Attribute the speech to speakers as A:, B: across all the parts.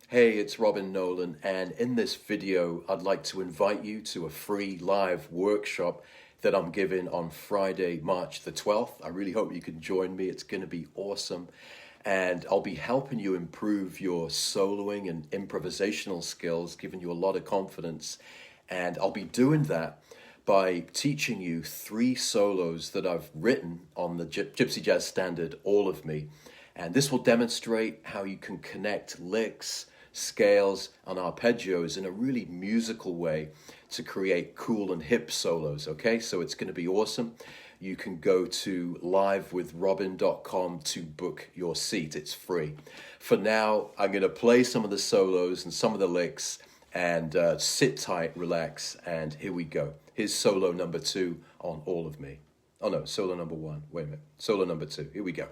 A: Hey, it's Robin Nolan, and in this video, I'd like to invite you to a free live workshop that I'm giving on Friday, March the 12th. I really hope you can join me. It's going to be awesome. And I'll be helping you improve your soloing and improvisational skills, giving you a lot of confidence. And I'll be doing that by teaching you 3 solos that I've written on the Gypsy Jazz standard, All of Me. And this will demonstrate how you can connect licks, scales, and arpeggios in a really musical way to create cool and hip solos, okay? So it's going to be awesome. You can go to livewithrobin.com to book your seat. It's free. For now, I'm going to play some of the solos and some of the licks and sit tight, relax, and here we go. Here's solo number 2 on All of Me. Oh no, solo number 1. Wait a minute. Solo number 2. Here we go.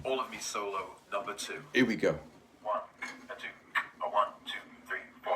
A: All of Me solo number 2. Here we go. 1, 2, 1, 2, 3, 4.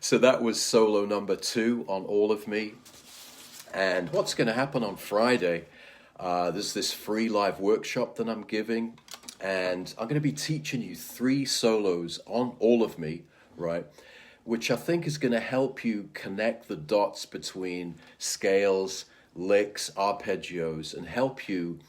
A: So that was solo number 2 on All of Me. And what's going to happen on Friday, there's this free live workshop that I'm giving, and I'm going to be teaching you 3 solos on All of Me, right? Which I think is going to help you connect the dots between scales, licks, arpeggios, and help you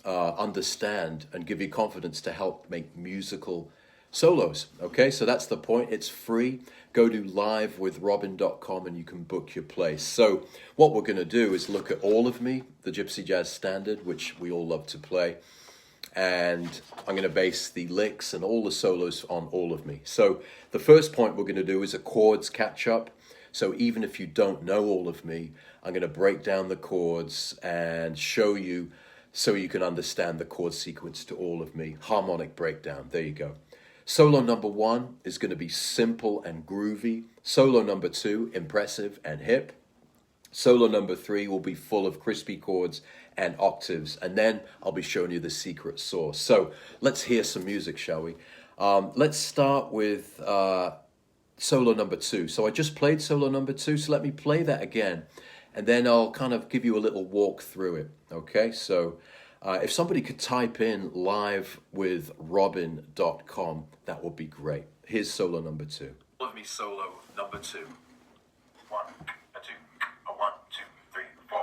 A: understand and give you confidence to help make musical solos. Okay, so that's the point. It's free. Go to livewithrobin.com and you can book your place. So what we're going to do is look at All of Me, the Gypsy Jazz standard, which we all love to play. And I'm going to base the licks and all the solos on All of Me. So the first point we're going to do is a chords catch up. So even if you don't know All of Me, I'm going to break down the chords and show you so you can understand the chord sequence to All of Me. Harmonic breakdown. There you go. Solo number 1 is going to be simple and groovy. Solo number 2, impressive and hip. Solo number 3 will be full of crispy chords and octaves. And then I'll be showing you the secret sauce. So let's hear some music, shall we? Let's start with solo number 2. So I just played solo number 2, so let me play that again. And then I'll kind of give you a little walk through it, okay? So if somebody could type in livewithrobin.com, that would be great. Here's solo number 2. All of Me solo number 2. 1, 2, 1, 2, 3, 4.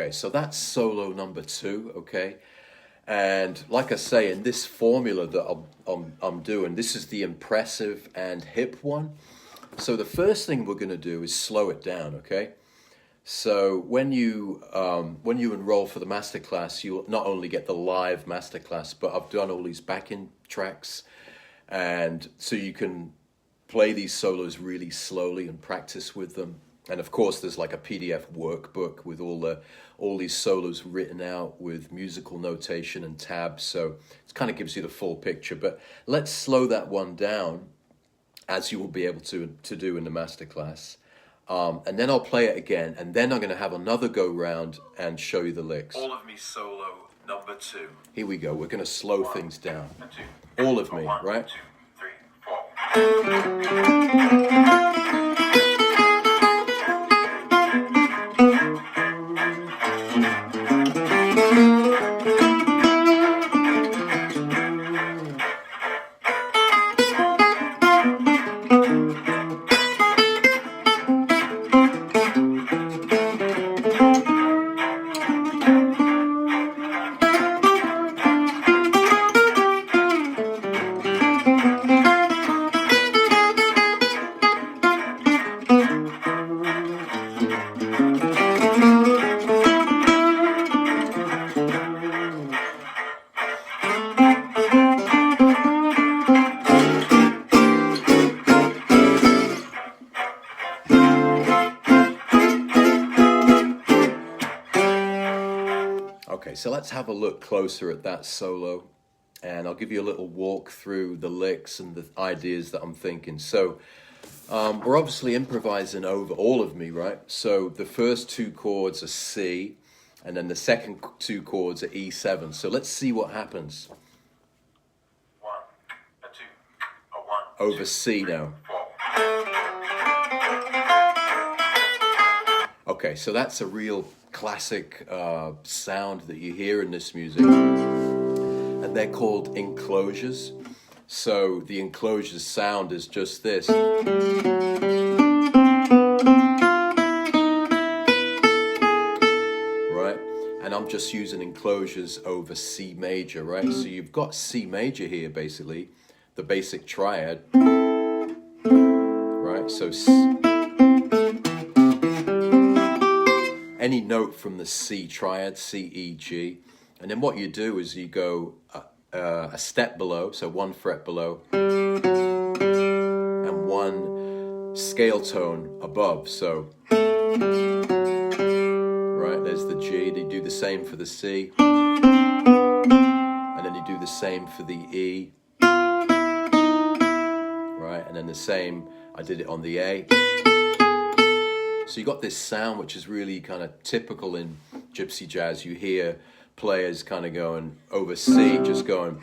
A: So that's solo number 2, okay? And like I say, in this formula that I'm doing, this is the impressive and hip one. So the first thing we're going to do is slow it down, okay? So when you enroll for the masterclass, you'll not only get the live masterclass, but I've done all these backing tracks, and so you can play these solos really slowly and practice with them. And of course, there's like a PDF workbook with all these solos written out with musical notation and tabs. So it kind of gives you the full picture. But let's slow that one down, as you will be able to do in the masterclass. And then I'll play it again, and then I'm going to have another go round and show you the licks. All of Me solo number 2. Here we go. We're going to slow things down. All of Me, right? 1, 2, 3, 4. Okay, so let's have a look closer at that solo, and I'll give you a little walk through the licks and the ideas that I'm thinking. So we're obviously improvising over all of me, right? So the first two chords are C, and then the second two chords are E7. So let's see what happens.
B: 1, a 2, a 1,
A: Over
B: 2,
A: C
B: 3,
A: now.
B: 4.
A: Okay, so that's a real classic sound that you hear in this music, and they're called enclosures. So the enclosures sound is just this. Right? And I'm just using enclosures over C major, right? So you've got C major here, basically, the basic triad, right? So any note from the C triad, C, E, G, and then what you do is you go a step below, so 1 fret below, and 1 scale tone above. So, right, there's the G. You do the same for the C, and then you do the same for the E, right, and then the same. I did it on the A. So you got this sound which is really kind of typical in gypsy jazz. You hear players kind of going over C, just going.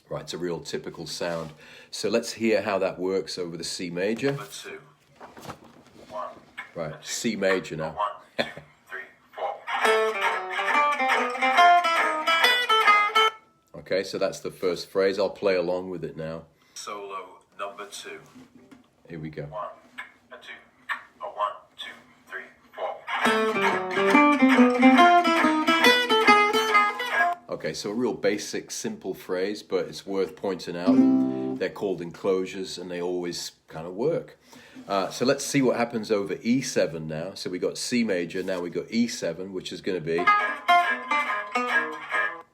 A: Right, it's a real typical sound. So let's hear how that works over the C major.
B: 2, 1.
A: Right, C major now.
B: 1, 2, 3, 4.
A: Okay, so that's the first phrase. I'll play along with it now.
B: Solo number 2.
A: Here we go.
B: 1, a 2, a 1, 2, 3, 4.
A: Okay, so a real basic, simple phrase, but it's worth pointing out. They're called enclosures, and they always kind of work. So let's see what happens over E7 now. So we got C major, now we got E7, which is going to be.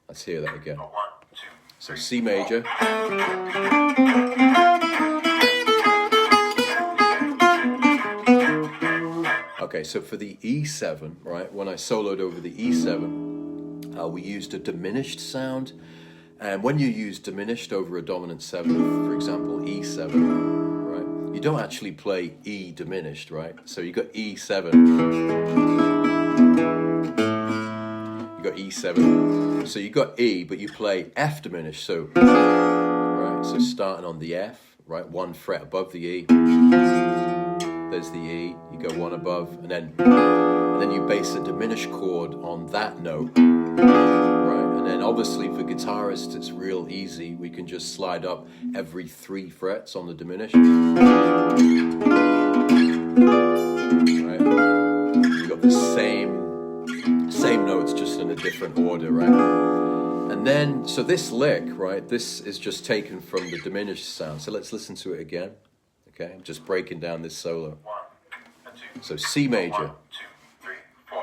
A: Let's hear that again.
B: A 1, 2,
A: So
B: 3,
A: C major.
B: 4.
A: Okay, so for the E7, right, when I soloed over the E7, we used a diminished sound. And when you use diminished over a dominant 7, for example, E7, right, you don't actually play E diminished, right? So you got E7. You got E7. So you got E, but you play F diminished. So, right, so starting on the F, right, 1 fret above the E. There's the E, you go 1 above, and then you base a diminished chord on that note, right? And then obviously for guitarists it's real easy. We can just slide up every 3 frets on the diminished, right? You got the same notes, just in a different order, right? And then, so this lick, right, this is just taken from the diminished sound. So let's listen to it again. Okay, I'm just breaking down this solo.
B: 1, a 2.
A: So C major,
B: 1, 2, 3, 4.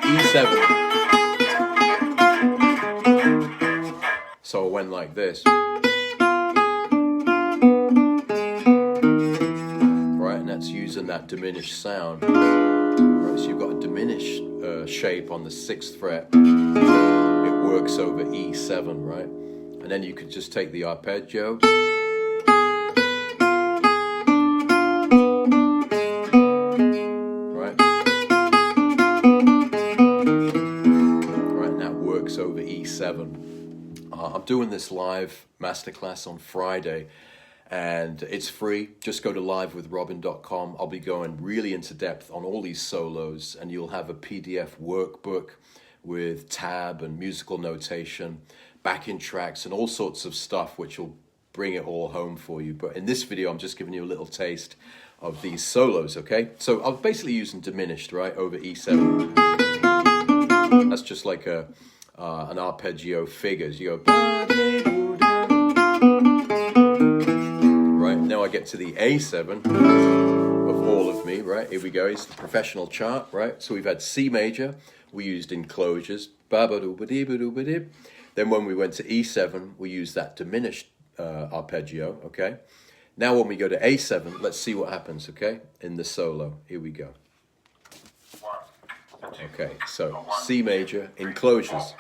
A: E7. So I went like this. Right, and that's using that diminished sound. Right, so you've got a diminished shape on the 6th fret. It works over E7, right? And then you could just take the arpeggio. Over E7. I'm doing this live masterclass on Friday, and it's free. Just go to livewithrobin.com. I'll be going really into depth on all these solos, and you'll have a PDF workbook with tab and musical notation, backing tracks, and all sorts of stuff which will bring it all home for you. But in this video, I'm just giving you a little taste of these solos, okay? So I'm basically using diminished, right, over E7. That's just like an arpeggio figures. You go, right, now I get to the A7 of all of me, right? Here we go, it's the professional chart, right? So we've had C major, we used enclosures, then when we went to E7, we used that diminished arpeggio, okay? Now when we go to A7, let's see what happens, okay? In the solo, here we go. Okay, so C major, enclosures,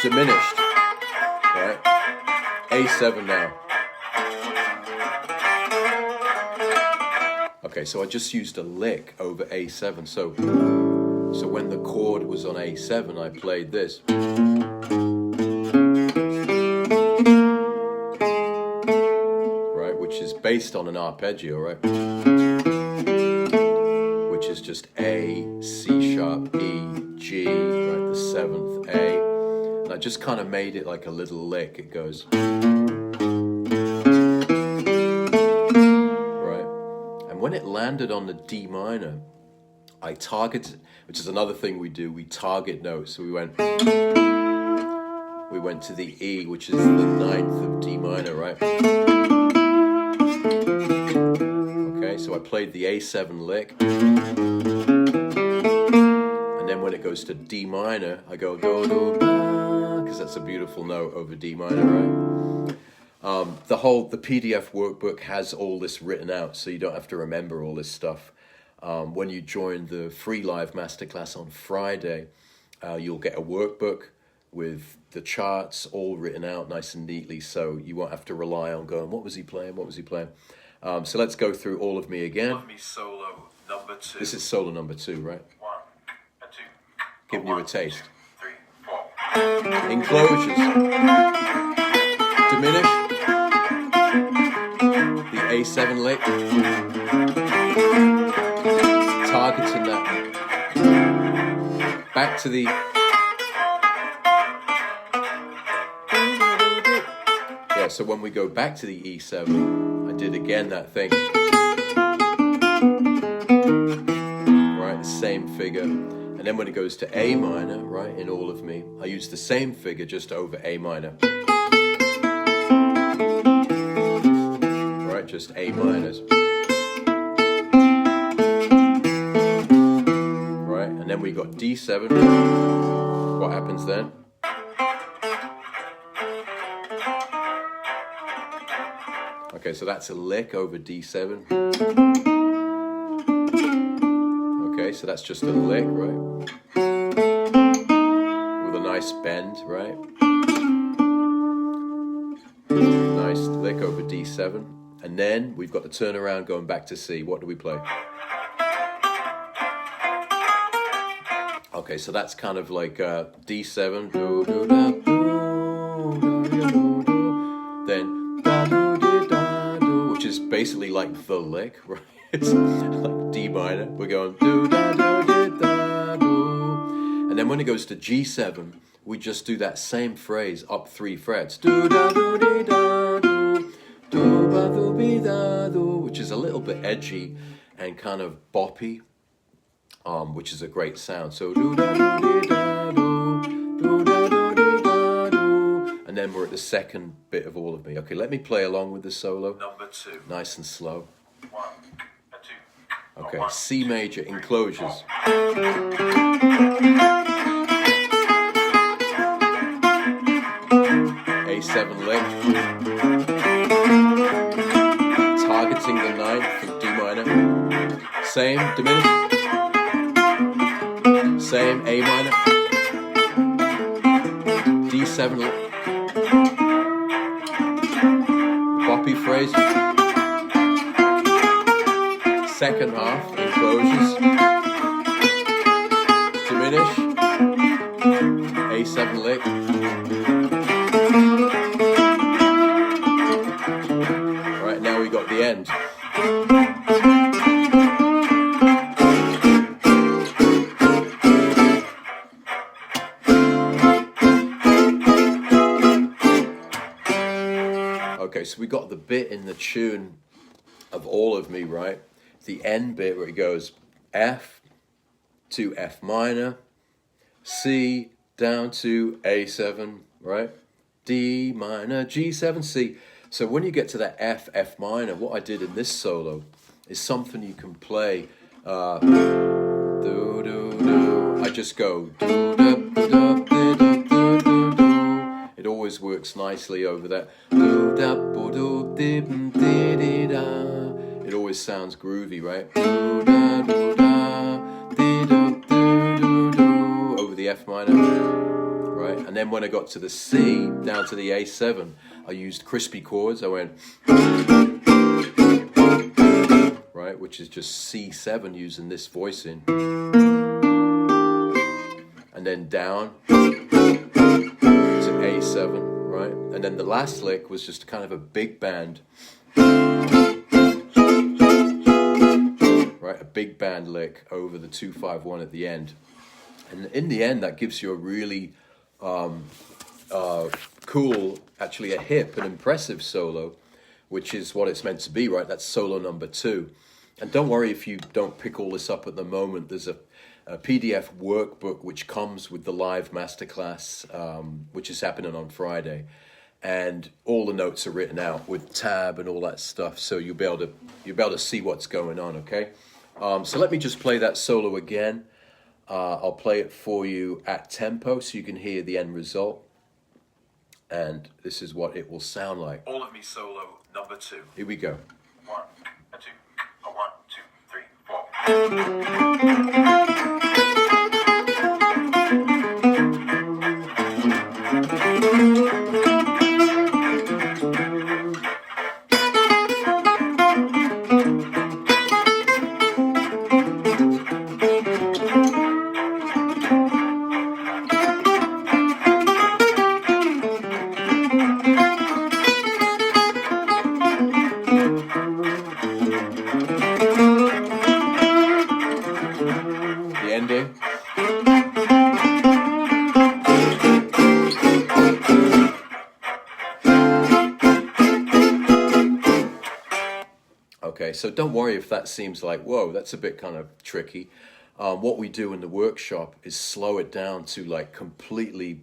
A: diminished, right? A7 now. Okay, so I just used a lick over A7, so when the chord was on A7, I played this. Right, which is based on an arpeggio, right? Which is just A, C sharp, E, G, right, the 7th A. And I just kind of made it like a little lick. It goes. Right. And when it landed on the D minor, I targeted, which is another thing we do, we target notes. So we went to the E, which is the 9th of D minor, right? Okay, so I played the A7 lick. And then when it goes to D minor, I go do do because that's a beautiful note over D minor, right? The PDF workbook has all this written out, so you don't have to remember all this stuff. When you join the free live masterclass on Friday, you'll get a workbook with the charts all written out nice and neatly, so you won't have to rely on going, what was he playing, what was he playing? So let's go through all of me again.
B: All of me solo number 2.
A: This is solo number 2, right?
B: 1 and 2.
A: Giving you a taste.
B: 2, 3, 4.
A: Enclosures. Diminish. The A7 lick. Targeting that. Back to the... Yeah, so when we go back to the E7, I did again that thing. Right, the same figure. And then when it goes to A minor, right, in all of me, I use the same figure just over A minor. Right, just A minors. Right, and then we got D7. What happens then? Okay, so that's a lick over D7. Okay, so that's just a lick, right? With a nice bend, right? Nice lick over D7. And then we've got the turnaround going back to C. What do we play? Okay, so that's kind of like D7. Do, do, da, do, da, do, do. Then da, do, di, da, do, which is basically like the lick, right? It's like D minor. We're going do da do di, da do, and then when it goes to G7, we just do that same phrase up 3 frets. Do da do di da do, do ba do bi da do, which is a little bit edgy and kind of boppy, which is a great sound. So do da do di da do, do da do di da do, and then we're at the second bit of all of me. Okay, let me play along with the solo.
B: Number 2.
A: Nice and slow.
B: 1 and 2.
A: Okay, C major, enclosures. A7 lick. Targeting the 9th of D minor. Same, diminished. Same, A minor. D7 lick. Boppy phrase. Second half, enclosures. Diminish. A7 lick. Right, now we got the end. Okay, so we got the bit in the tune of All of Me, right? The end bit where it goes F to F minor, C down to A7, right? D minor, G7, C. So when you get to that F, F minor, what I did in this solo is something you can play. Do, do, do. I just go do, do, do, do, do, do, do, do. It always works nicely over that. Do, da, bo, do, di, di, di, da. It always sounds groovy, right? Do, da, do, da, di, do, do, do, do. Over the F minor, right? And then when I got to the C, down to the A7, I used crispy chords. I went, right, which is just C7 using this voicing. And then down to A7, right? And then the last lick was just kind of a big band, right? A big band lick over the 2-5-1 at the end. And in the end, that gives you a really cool, actually a hip and impressive solo, which is what it's meant to be, right? That's solo number 2. And don't worry if you don't pick all this up at the moment. There's a PDF workbook which comes with the live masterclass, which is happening on Friday. And all the notes are written out with tab and all that stuff, so you'll be able to see what's going on, okay? So let me just play that solo again. I'll play it for you at tempo so you can hear the end result. And this is what it will sound like.
B: All of Me solo number 2.
A: Here we go.
B: 1, 2, 1, 2, 3,
A: The ending. Okay, so don't worry if that seems like, whoa, that's a bit kind of tricky. What we do in the workshop is slow it down to like completely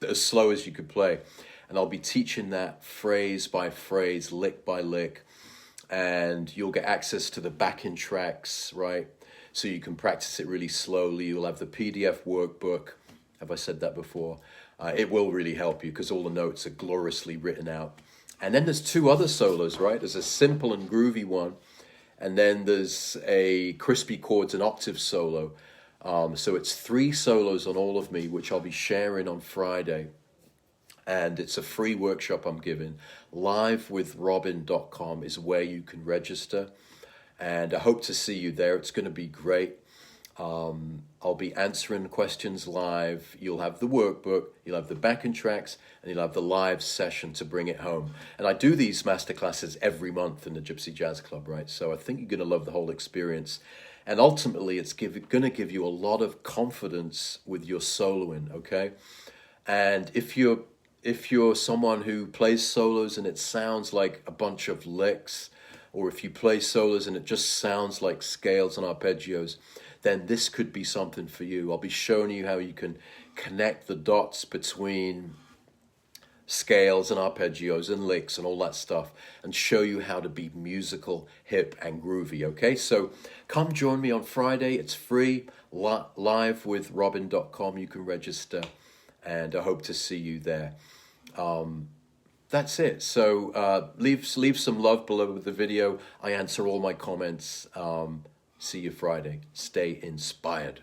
A: as slow as you could play. And I'll be teaching that phrase by phrase, lick by lick. And you'll get access to the backing tracks, right? So you can practice it really slowly. You'll have the PDF workbook. Have I said that before? It will really help you because all the notes are gloriously written out. And then there's 2 other solos, right? There's a simple and groovy one. And then there's a crispy chords and octave solo. So it's 3 solos on All of Me, which I'll be sharing on Friday. And it's a free workshop I'm giving. Livewithrobin.com is where you can register. And I hope to see you there. It's going to be great. I'll be answering questions live. You'll have the workbook, you'll have the backing tracks, and you'll have the live session to bring it home. And I do these masterclasses every month in the Gypsy Jazz Club, right? So I think you're going to love the whole experience. And ultimately, it's going to give you a lot of confidence with your soloing, okay? And if you're someone who plays solos and it sounds like a bunch of licks, or if you play solos and it just sounds like scales and arpeggios, then this could be something for you. I'll be showing you how you can connect the dots between scales and arpeggios and licks and all that stuff and show you how to be musical, hip and groovy, okay? So come join me on Friday. It's free, livewithrobin.com. You can register and I hope to see you there. That's it. So leave some love below the video. I answer all my comments. See you Friday. Stay inspired.